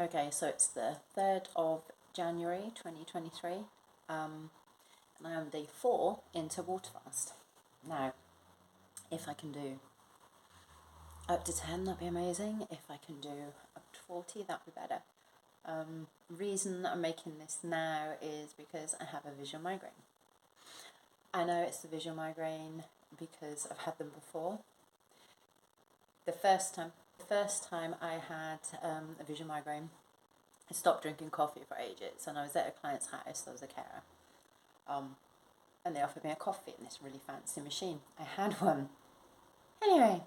Okay, so it's the 3rd of January 2023, and I am day 4 into water fast. Now, if I can do up to 10, that'd be amazing. If I can do up to 40, that'd be better. Reason that I'm making this now is because I have a visual migraine. I know it's the visual migraine because I've had them before. The first time I had a visual migraine, I stopped drinking coffee for ages, and I was at a client's house. There was a carer, and they offered me a coffee in this really fancy machine. I had one. Anyway,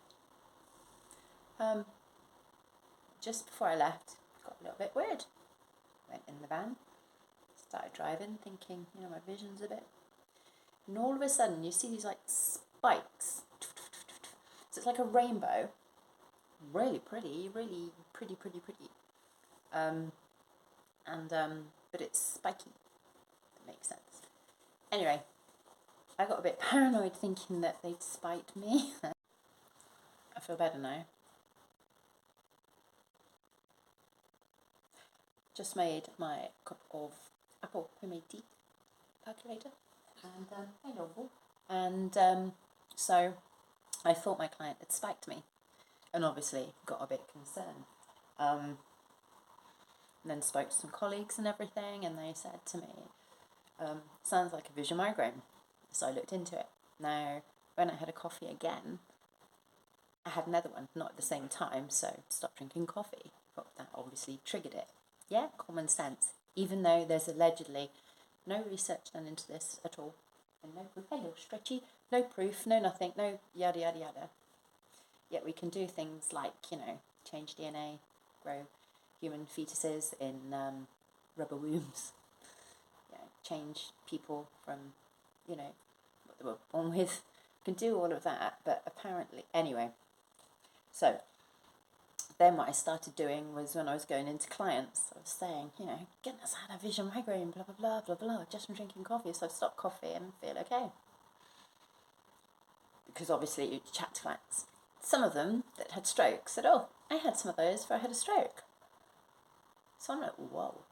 just before I left, it got a little bit weird. Went in the van, started driving, thinking, my vision's a bit. And all of a sudden, you see these like spikes. So it's like a rainbow. Really pretty, really pretty. But it's spiky. That makes sense. Anyway, I got a bit paranoid thinking that they'd spite me. I feel better now. Just made my cup of apple homemade tea, percolator, and so I thought my client had spiked me, and obviously got a bit concerned. And then spoke to some colleagues and everything, and they said to me, sounds like a visual migraine. So I looked into it. Now, when I had a coffee again, I had another one, not at the same time, so stopped drinking coffee. But that obviously triggered it. Yeah, common sense. Even though there's allegedly no research done into this at all, and no proof, hello stretchy, no proof, no nothing, no yada yada yada. Yet we can do things like, change DNA, grow human fetuses in rubber wombs, change people from, what they were born with. We can do all of that, but apparently, anyway. So then what I started doing was when I was going into clients, I was saying, goodness, I had a visual migraine, blah, blah, blah, blah, blah, just from drinking coffee. So I've stopped coffee and feel okay. Because obviously you chat to clients. Some of them that had strokes said, oh, I had some of those before I had a stroke. So I'm like, whoa.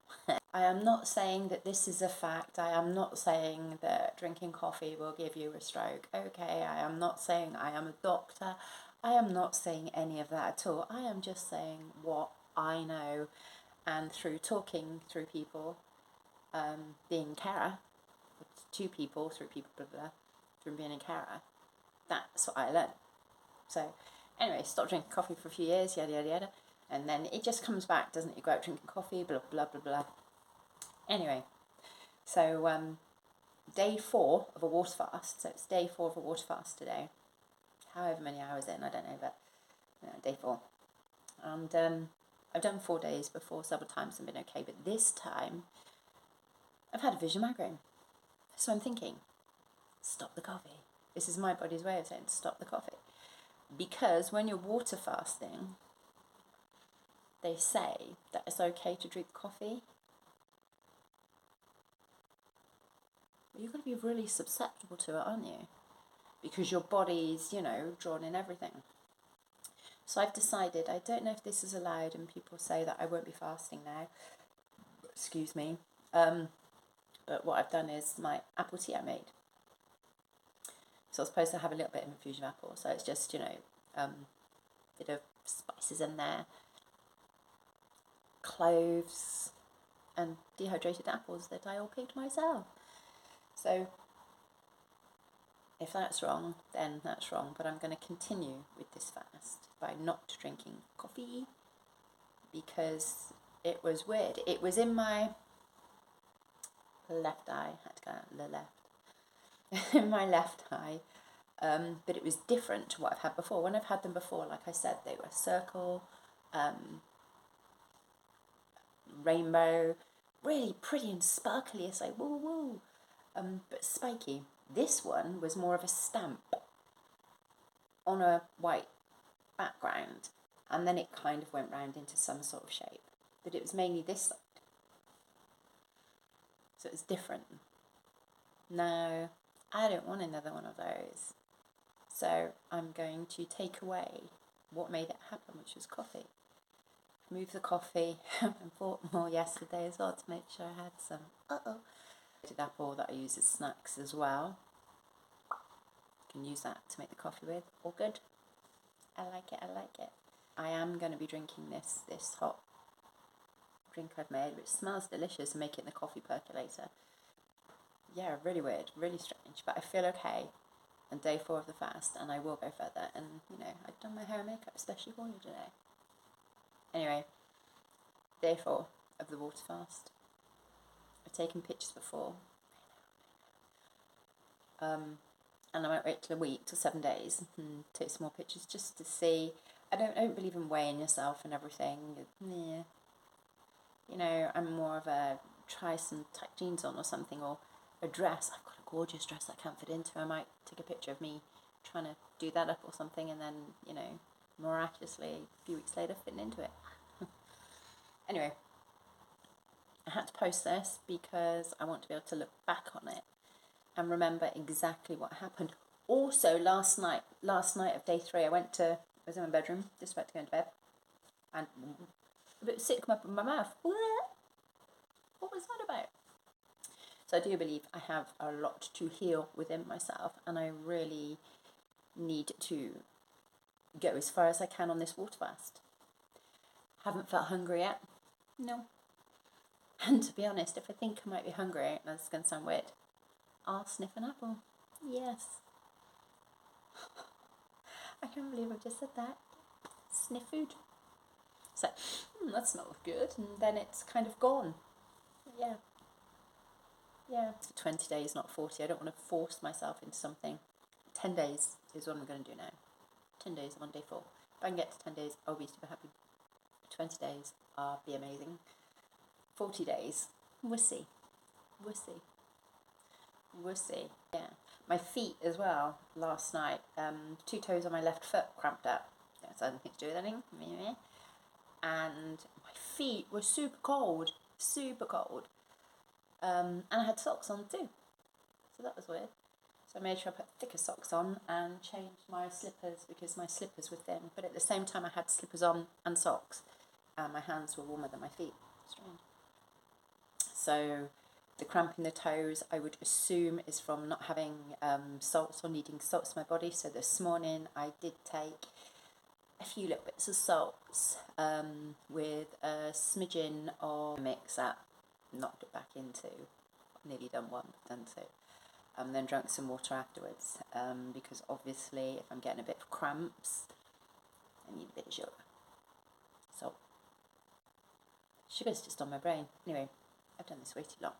I am not saying that this is a fact. I am not saying that drinking coffee will give you a stroke. Okay, I am not saying I am a doctor. I am not saying any of that at all. I am just saying what I know, and through talking through people, being carer, to people, through people, blah, blah, through being a carer, that's what I learned. So anyway, stop drinking coffee for a few years, yada, yada, yada. And then it just comes back, doesn't it? You go out drinking coffee, blah, blah, blah, blah. Anyway, so day 4 of a water fast. So it's day 4 of a water fast today. However many hours in, I don't know, but day 4. And I've done 4 days before several times and been okay. But this time, I've had a visual migraine. So I'm thinking, stop the coffee. This is my body's way of saying stop the coffee. Because when you're water fasting, they say that it's okay to drink coffee. But you're going to be really susceptible to it, aren't you? Because your body's, drawn in everything. So I've decided, I don't know if this is allowed, and people say that I won't be fasting now. Excuse me. But what I've done is my apple tea I made. So I was supposed to have a little bit of infusion of apple. So it's just, bit of spices in there, cloves, and dehydrated apples that I all picked myself. So if that's wrong, then that's wrong. But I'm going to continue with this fast by not drinking coffee because it was weird. It was in my left eye. I had to go out the left. In my left eye. But it was different to what I've had before. When I've had them before, like I said, they were circle, rainbow, really pretty and sparkly. It's like, woo, woo. But spiky. This one was more of a stamp on a white background, and then it kind of went round into some sort of shape. But it was mainly this side. So it was different. No, I don't want another one of those. So I'm going to take away what made it happen, which was coffee. Moved the coffee and bought more yesterday as well to make sure I had some. Apple that I use as snacks as well. You can use that to make the coffee with. All good. I like it. I like it. I am going to be drinking this hot drink I've made, which smells delicious, and make it in the coffee percolator. Yeah, really weird, really strange, but I feel okay. And day 4 of the fast, and I will go further. And you know, I've done my hair and makeup especially for you today. Anyway, day 4 of the water fast. I've taken pictures before. And I might wait till a week, till 7 days, and take some more pictures just to see. I don't believe in weighing yourself and everything. Yeah. You know, I'm more of a try some tight jeans on or something, or a dress. I've got a gorgeous dress that I can't fit into. I might take a picture of me trying to do that up or something, and then, you know, miraculously a few weeks later fitting into it. Anyway, I had to post this because I want to be able to look back on it and remember exactly what happened. Also, last night of day 3, I was in my bedroom, just about to go into bed, and a bit sick come up in my mouth. What was that about? So I do believe I have a lot to heal within myself, and I really need to go as far as I can on this water fast. Haven't felt hungry yet. No. And to be honest, if I think I might be hungry, and that's going to sound weird, I'll sniff an apple. Yes. I can't believe I've just said that. Sniff food. So, that smells good. And then it's kind of gone. Yeah. Yeah. It's for 20 days, not 40. I don't want to force myself into something. 10 days is what I'm going to do now. 10 days, I'm on day 4. If I can get to 10 days, I'll be super happy. 20 days, I'll be amazing. 40 days, we'll see. We'll see. We'll see. Yeah. My feet as well, last night, 2 toes on my left foot cramped up. That's nothing to do with anything. And my feet were super cold. Super cold. And I had socks on too. So that was weird. So I made sure I put thicker socks on and changed my slippers because my slippers were thin. But at the same time I had slippers on and socks. And my hands were warmer than my feet. Strange. So the cramp in the toes, I would assume, is from not having salts or needing salts in my body. So this morning I did take a few little bits of salts with a smidgen of mix that knocked it back into. Nearly done one, done 2. Then drank some water afterwards because obviously if I'm getting a bit of cramps, I need a bit of sugar. So sugar's just on my brain. Anyway, I've done this way too long.